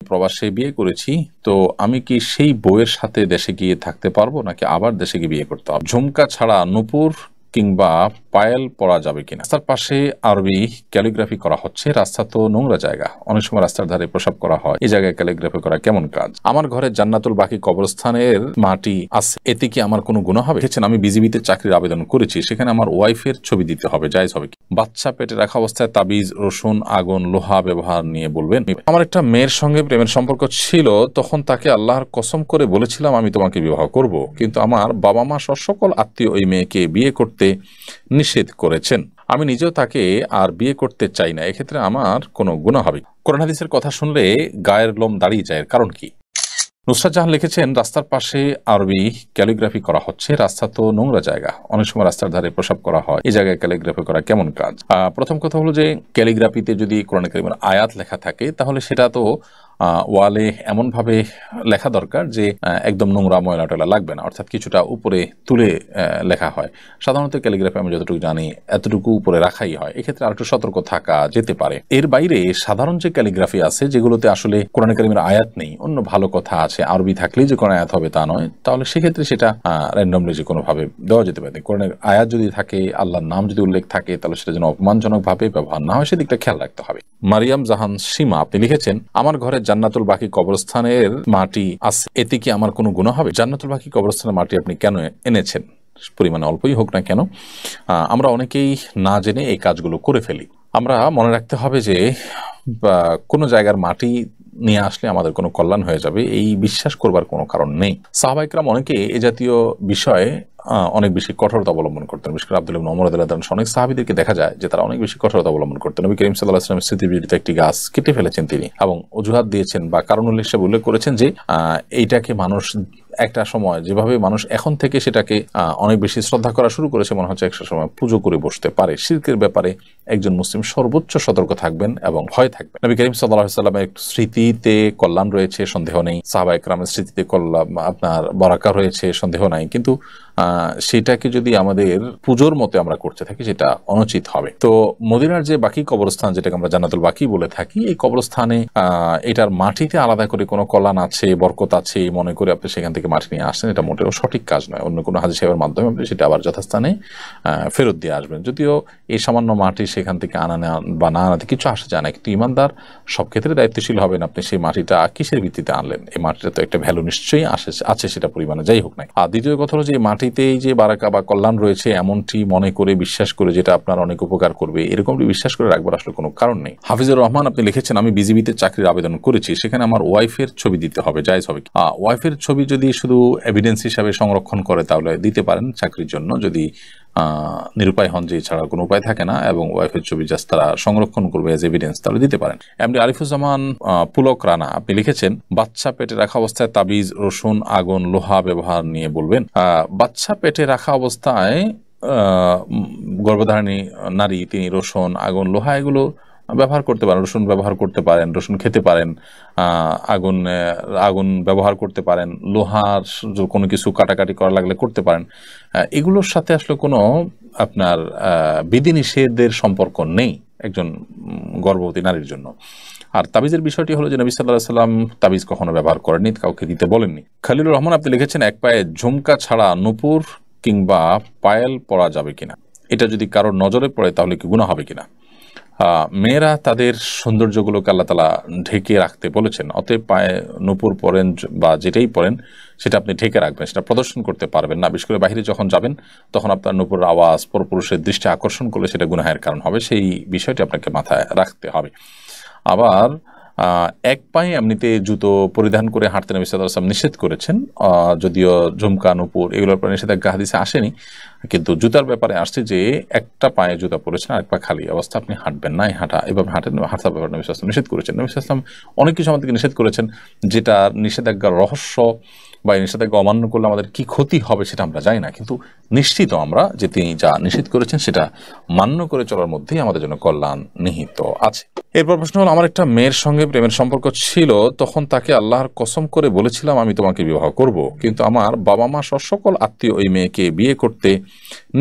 প্রবাসে বিয়ে করেছি, তো আমি কি সেই বউয়ের সাথে দেশে গিয়ে থাকতে পারবো নাকি আবার দেশে গিয়ে বিয়ে করতে হবে? ঝুমকা ছাড়া নূপুর কিংবা পায়েল পরা যাবে কিনা? রাস্তার পাশে আরবি ক্যালিগ্রাফি করা হচ্ছে। রাস্তা তো নোংরা জায়গা, অনেক সময় রাস্তার ধারে প্রসাব করা হয়, এই জায়গায় ক্যালিগ্রাফি করা কেমন কাজ? আমার ঘরে জান্নাতুল বাকি কবরস্থানের মাটি আছে, এতে কি আমার কোনো গুনাহ হবে? দেখেছেন, আমি বিজিবিতে চাকরির আবেদন করেছি, সেখানে আমার ওয়াইফের ছবি দিতে হবে, জায়েজ হবে কি? বাচ্চা পেটে রাখা অবস্থায় তাবিজ, রসুন, আগুন, লোহা ব্যবহার নিয়ে বলবেন। আমার একটা মেয়ের সঙ্গে প্রেমের সম্পর্ক ছিল, তখন তাকে আল্লাহর কসম করে বলেছিলাম আমি তোমাকে বিবাহ করব, কিন্তু আমার বাবা মা সকল আত্মীয় ওই মেয়েকে বিয়ে করতে নিষেধ করেছেন। আমি নিজেও তাকে আর বিয়ে করতে চাই না, এক্ষেত্রে আমার কোনো গুনাহ হবে? কোরআন হাদিসের কথা শুনলে গায়ের লোম দাঁড়িয়ে যায়, এর কারণ কি? নুসরাত জাহান লিখেছেন, রাস্তার পাশে আরবি ক্যালিগ্রাফি করা হচ্ছে। রাস্তা তো নোংরা জায়গা, অনেক সময় রাস্তার ধারে প্রসাব করা হয়, এই জায়গায় ক্যালিগ্রাফি করা কেমন কাজ? প্রথম কথা হলো যে ক্যালিগ্রাফিতে যদি কোরআন কারীমের আয়াত লেখা থাকে তাহলে সেটা তো ওয়ালে এমনভাবে লেখা দরকার যে একদম নোংরা ময়লা টয়লা লাগবে না, অর্থাৎ কিছুটা উপরে তুলে লেখা হয়। সাধারণত ক্যালিগ্রাফি আমি যতটুকু জানি এতটুকু উপরে রাখাই হয়, এক্ষেত্রে আর একটু সতর্ক থাকা যেতে পারে। এর বাইরে সাধারণ যে ক্যালিগ্রাফি আছে যেগুলোতে আসলে কোরআন কারীমের আয়াত নেই, অন্য ভালো কথা আছে, আরবি থাকলেই যে কোন আয়াত হবে তা নয়, তাহলে সেক্ষেত্রে সেটা র্যান্ডমলি যে কোনোভাবে দেওয়া যেতে পারে। কোরআনের আয়াত যদি থাকে, আল্লাহর নাম যদি উল্লেখ থাকে, তাহলে সেটা যেন অপমানজনক ভাবে ব্যবহার না হয় সেদিকটা খেয়াল রাখতে হবে। মারিয়াম জাহান সীমা আপনি লিখেছেন, আমার ঘরে জান্নাতুল বাকি কবরস্থানের মাটি আছে, এতে কি আমার কোনো গুনাহ হবে? জান্নাতুল বাকি কবরস্থানের মাটি আপনি কেন এনেছেন? পরিমাণে অল্পই হোক না কেন, আমরা অনেকেই না জেনে এই কাজগুলো করে ফেলি। আমরা মনে রাখতে হবে যে কোনো জায়গার মাটি নিয়ে আসলে আমাদের কোনো কল্যাণ হয়ে যাবে, এই বিশ্বাস করবার কোনো কারণ নেই। সাহাবা ইকরাম অনেকে এ জাতীয় বিষয়ে অনেক বেশি কঠোরতা অবলম্বন করতেন। বিশেষ করে আব্দুল্লাহ ইবনে ওমর রাদিয়াল্লাহু আনহু অনেক সাহাবীদেরকে দেখা যায় যে তারা অনেক বেশি কঠোরতা অবলম্বন করতেন। নবী করিম সাল্লাল্লাহু আলাইহি ওয়াসাল্লামের স্মৃতিবিজড়িত একটি গাছ কেটে ফেলেছেন তিনি, এবং অজুহাত দিয়েছেন বা কারণ হিসেবে উল্লেখ করেছেন যে এইটাকে মানুষ একটা সময় যেভাবে মানুষ এখন থেকে সেটাকে অনেক বেশি শ্রদ্ধা করা শুরু করেছে, মনে হচ্ছে একটা সময় পুজো করে বসতে পারে। শিরকের ব্যাপারে একজন মুসলিম সর্বোচ্চ সতর্ক থাকবেন এবং ভয় থাকবেন। নবী করিম সাল্লাল্লাহু আলাইহি ওয়াসাল্লামের স্মৃতিতে কল্যাণ রয়েছে, সন্দেহ নেই। সাহাবা ইকরামের স্মৃতিতে কল্যাণ আপনার বরাকা রয়েছে, সন্দেহ নাই। কিন্তু সেটাকে যদি আমাদের পুজোর মতে আমরা করতে থাকি সেটা অনুচিত হবে। তো মদিনার যে বাকি কবরস্থান, যেটাকে আমরা জান্নাতুল বাকি বলে থাকি, এই কবরস্থানে এটার মাটিতে আলাদা করে কোনো কল্যাণ আছে, বরকত আছে মনে করে আপনি সেখান থেকে মাটি নিয়ে আসছেন, এটা মোটেও সঠিক কাজ নয়। অন্য কোনো হাজী সাহেবের মাধ্যমে আপনি সেটা আবার যথাস্থানে ফেরত দিয়ে আসবেন। যদিও এই সামান্য মাটি সেখান থেকে আনা বা না আনাতে কিছু আসে যায় না, কিন্তু ইমানদার সব ক্ষেত্রে দায়িত্বশীল হবেন। আপনি সেই মাটিটা কিসের ভিত্তিতে আনলেন? এই মাটিটা তো একটা ভ্যালু নিশ্চয়ই আছে, সেটা পরিমাণে যাই হোক না। আর দ্বিতীয় কথা হলো যে মাটিতেই যে বারাকা বা কল্যাণ রয়েছে এমনটি মনে করে বিশ্বাস করে, যেটা আপনার অনেক উপকার করবে, এরকমটি বিশ্বাস করে রাখবার আসলে কোনো কারণ নেই। হাফিজুর রহমান আপনি লিখেছেন, আমি বিজিবিতে চাকরির আবেদন করেছি, সেখানে আমার ওয়াইফের ছবি দিতে হবে, জায়েজ হবে কি? ওয়াইফের ছবি যদি শুধু এভিডেন্স হিসাবে সংরক্ষণ করে তাহলে দিতে পারেন চাকরির জন্য, যদি নিরুপায় হন, যে ছাড়া কোনো উপায় থাকে না, এবং ওয়াইফের ছবি জাস্ট তারা সংরক্ষণ করবে এজ এভিডেন্স, তাহলে দিতে পারেন। এমডি আরিফুজ্জামান পুলক রানা আপনি লিখেছেন, বাচ্চা পেটে রাখা অবস্থায় তাবিজ, রসুন, আগুন, লোহা ব্যবহার নিয়ে বলবেন। বাচ্চা পেটে রাখা অবস্থায় গর্ভধারিণী নারী তিনি রসুন, আগুন, লোহা এগুলো ব্যবহার করতে পারেন। রসুন ব্যবহার করতে পারেন, রসুন খেতে পারেন, আগুন ব্যবহার করতে পারেন, লোহার কোনো কিছু কাটাকাটি করা লাগলে করতে পারেন। এগুলোর সাথে আসলে কোনো আপনার বিধিনিষেধের সম্পর্ক নেই একজন গর্ভবতী নারীর জন্য। আর তাবিজের বিষয়টি হলো যে নবী সাল্লাল্লাহু আলাইহি ওয়াসাল্লাম তাবিজ কখনো ব্যবহার করেননি, কাউকে দিতে বলেননি। খলিলুর রহমান আপনি লিখেছেন, এক পায়ে ঝুমকা ছাড়া নূপুর কিংবা পায়েল পরা যাবে কিনা? এটা যদি কারোর নজরে পড়ে তাহলে কি গুনাহ হবে কিনা? মেয়েরা তাদের সৌন্দর্যগুলোকে আল্লাহ তাআলা ঢেকে রাখতে বলেছেন, অতএব পায়ে নূপুর পরেন বা যেটাই পরেন সেটা আপনি ঢেকে রাখবেন, সেটা প্রদর্শন করতে পারবেন না। বিশেষ করে বাইরে যখন যাবেন তখন আপনার নূপুরের আওয়াজ পরপুরুষের দৃষ্টি আকর্ষণ করলে সেটা গুনাহের কারণ হবে, সেই বিষয়টি আপনাকে মাথায় রাখতে হবে। আবার এক পায়ে এমনিতে জুতো পরিধান করে হাঁটতে নবী সাল্লাল্লাহু আলাইহি ওয়াসাল্লাম নিষেধ করেছেন, যদিও ঝুমকা, নূপুর এগুলোর পরে নিষেধাজ্ঞা হাদিসে আসেনি, কিন্তু জুতার ব্যাপারে আসছে যে একটা পায়ে জুতা পরেছেন আর এক পা খালি অবস্থা আপনি হাঁটবেন না, এভাবে হাঁটার ব্যাপারে নবী সাল্লাল্লাহু আলাইহি ওয়াসাল্লাম নিষেধ করেছেন। নবী সাল্লাল্লাহু আলাইহি ওয়াসাল্লাম অনেক কিছু আমাদেরকে নিষেধ করেছেন, যেটা নিষেধাজ্ঞার রহস্য বা এই নিষেধাজ্ঞা অমান্য করলে আমাদের কি ক্ষতি হবে সেটা আমরা জানি না, কিন্তু নিশ্চিত আমরা যে তিনি যা নিষেধ করেছেন সেটা মান্য করে চলার মধ্যেই আমাদের জন্য কল্যাণ নিহিত আছে। এরপর প্রশ্ন হলো, আমার একটা মেয়ের সঙ্গে প্রেমের সম্পর্ক ছিল, তখন তাকে আল্লাহর কসম করে বলেছিলাম আমি তোমাকে বিবাহ করব, কিন্তু আমার বাবা মা সকল আত্মীয় ওই মেয়েকে বিয়ে করতে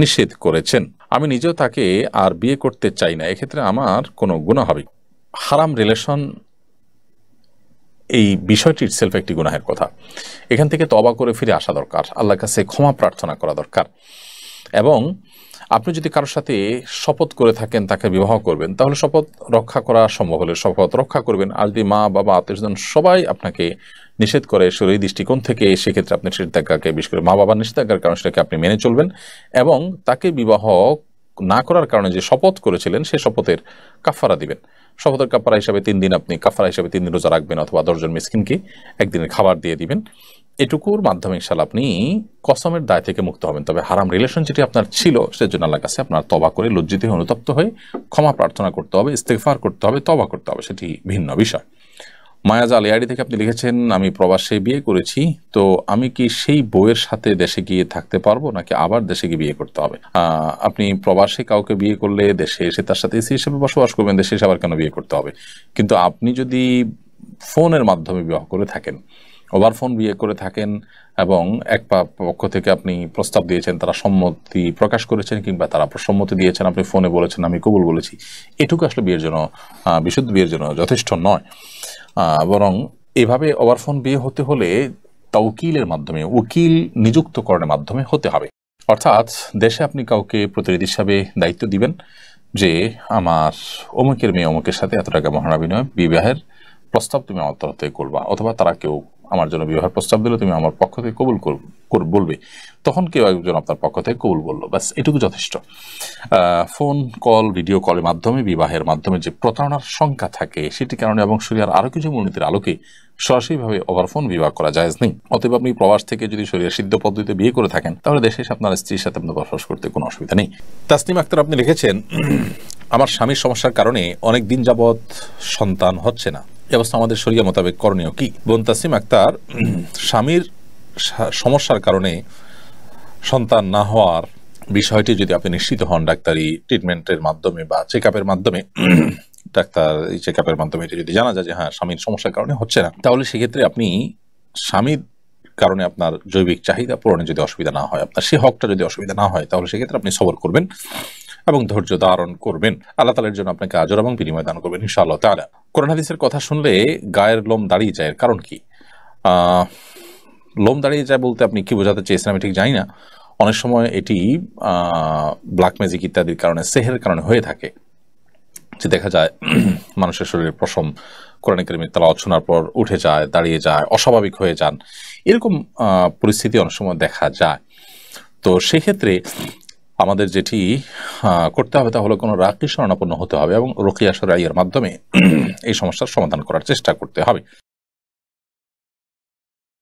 নিষেধ করেছেন। আমি নিজেও তাকে আর বিয়ে করতে চাই না, এক্ষেত্রে আমার কোনো গুনাহ হবে? হারাম রিলেশন এই বিষয়টি ইটসেলফ একটি গুনাহের কথা। এখান থেকে তওবা করে ফিরে আসা দরকার, আল্লাহর কাছে ক্ষমা প্রার্থনা করা দরকার। এবং আপনি যদি কারোর সাথে শপথ করে থাকেন তাকে বিবাহ করবেন, তাহলে শপথ রক্ষা করা সম্ভব হলে শপথ রক্ষা করবেন। আর যদি মা বাবা আত্মীয়স্বজন সবাই আপনাকে নিষেধ করে শরীর দৃষ্টিকোণ থেকে, সেক্ষেত্রে আপনি নিষেধাজ্ঞাকে, বিশেষ করে মা বাবার নিষেধাজ্ঞার কারণে সেটাকে আপনি মেনে চলবেন এবং তাকে বিবাহ না করার কারণে যে শপথ করেছিলেন সে শপথের কাফারা দিবেন। শপথের কাফারা হিসাবে 3 দিন আপনি কাফারা হিসাবে 3 দিন রোজা রাখবেন, অথবা 10 জন মিসকিনকে একদিনের খাবার দিয়ে দিবেন। এটুকুর মাধ্যমে ইনশাআল্লাহ আপনি কসমের দায় থেকে মুক্ত হবেন। তবে হারাম রিলেশন যেটি আপনার ছিল সেজন্য আল্লাহর কাছে আপনার তওবা করে লজ্জিত হয়ে অনুতপ্ত হয়ে ক্ষমা প্রার্থনা করতে হবে, ইস্তেগফার করতে হবে, তওবা করতে হবে, সেটি ভিন্ন বিষয়। মায়াজা আলিয়াডি থেকে আপনি লিখেছেন, আমি প্রবাসে বিয়ে করেছি, তো আমি কি সেই বউয়ের সাথে দেশে গিয়ে থাকতে পারবো নাকি আবার দেশে গিয়ে বিয়ে করতে হবে? আপনি প্রবাসে কাউকে বিয়ে করলে দেশে এসে তার সাথে স্ত্রী হিসেবে বসবাস করবেন, দেশে এসে আবার কেন বিয়ে করতে হবে? কিন্তু আপনি যদি ফোনের মাধ্যমে বিবাহ করে থাকেন, ওভার ফোন বিয়ে করে থাকেন এবং এক পক্ষ থেকে আপনি প্রস্তাব দিয়েছেন, তারা সম্মতি প্রকাশ করেছেন কিংবা তারা সম্মতি দিয়েছেন, আপনি ফোনে বলেছেন আমি কবুল বলেছি, এটুকু আসলে বিয়ের জন্য, বিশুদ্ধ বিয়ের জন্য যথেষ্ট নয়। বরং এভাবে ওভার ফোন বিয়ে হতে হলে তাওকিলের মাধ্যমে, উকিল নিযুক্তকরণের মাধ্যমে হতে হবে। অর্থাৎ দেশে আপনি কাউকে প্রতিনিধি হিসাবে দায়িত্ব দিবেন যে আমার অমুকের মেয়ে অমুকের সাথে এত টাকা মহারণা বিনিময়ে বিবাহের প্রস্তাব তুমি আমার তরফ থেকে করবা, অথবা তারা কেউ আমার জন্য বিবাহের প্রস্তাব দিলে তুমি আমার পক্ষ থেকে কবুল বলবে, তখন কেউ একজন আপনার পক্ষ থেকে কবুল বললো, ব্যাস এটুকু যথেষ্ট। ফোন কল, ভিডিও কলের মাধ্যমে বিবাহের মাধ্যমে যে প্রতারণার শঙ্কা থাকে সেটি কারণে এবং শরিয়ার আরও কিছু মূলনীতির আলোকে সরাসরিভাবে ওভার ফোন বিবাহ করা জায়েজ নেই। অতএব আপনি প্রবাস থেকে যদি শরিয়া সিদ্ধ পদ্ধতিতে বিয়ে করে থাকেন, তাহলে দেশে এসে আপনার স্ত্রীর সাথে আপনার বসবাস করতে কোনো অসুবিধা নেই। তাসনিম আক্তার আপনি লিখেছেন, আমার স্বামীর সমস্যার কারণে অনেক দিন যাবৎ সন্তান হচ্ছে না, এ অবস্থা আমাদের শরিয়া মোতাবেক করণীয় কি? বোন তাসনিম আক্তার, স্বামীর সমস্যার কারণে সন্তান না হওয়ার বিষয়টি যদি আপনি নিশ্চিত হন ডাক্তারি ট্রিটমেন্টের মাধ্যমে বা চেক আপের মাধ্যমে, ডাক্তার এই চেক আপের মাধ্যমে এটা যদি জানা যায় যে হ্যাঁ স্বামীর সমস্যার কারণে হচ্ছে না, তাহলে সেক্ষেত্রে আপনি স্বামীর কারণে আপনার জৈবিক চাহিদা পূরণে যদি অসুবিধা না হয়, আপনার সে হকটা যদি অসুবিধা না হয়, তাহলে সেক্ষেত্রে আপনি সবর করবেন এবং ধৈর্য ধারণ করবেন। আল্লাহ তাআলার জন্য আপনাকে আজর এবং বিনিময় দান করবেন ইনশাআল্লাহ তাআলা। কোরআন হাদিসের কথা শুনলে গায়ের লোম দাঁড়িয়ে যায়, এর কারণ কি? লোম দাঁড়িয়ে যায় বলতে আপনি কি বোঝাতে চেয়েছেন আমি ঠিক জানি না। অনেক সময় এটি ব্ল্যাক ম্যাজিক ইত্যাদির কারণে, সেহের কারণে হয়ে থাকে, যে দেখা যায় মানুষের শরীরের পশম কোরআন কারীমের তেলাওয়াত শোনার পর উঠে যায়, দাঁড়িয়ে যায়, অস্বাভাবিক হয়ে যান, এরকম পরিস্থিতি অনেক সময় দেখা যায়। তো সেক্ষেত্রে আমাদের যেটি করতে হবে তা হলো কোনো রাকি শরণাপন্ন হতে হবে এবং রুকিয়া শরঈয়ার মাধ্যমে এই সমস্যার সমাধান করার চেষ্টা করতে হবে।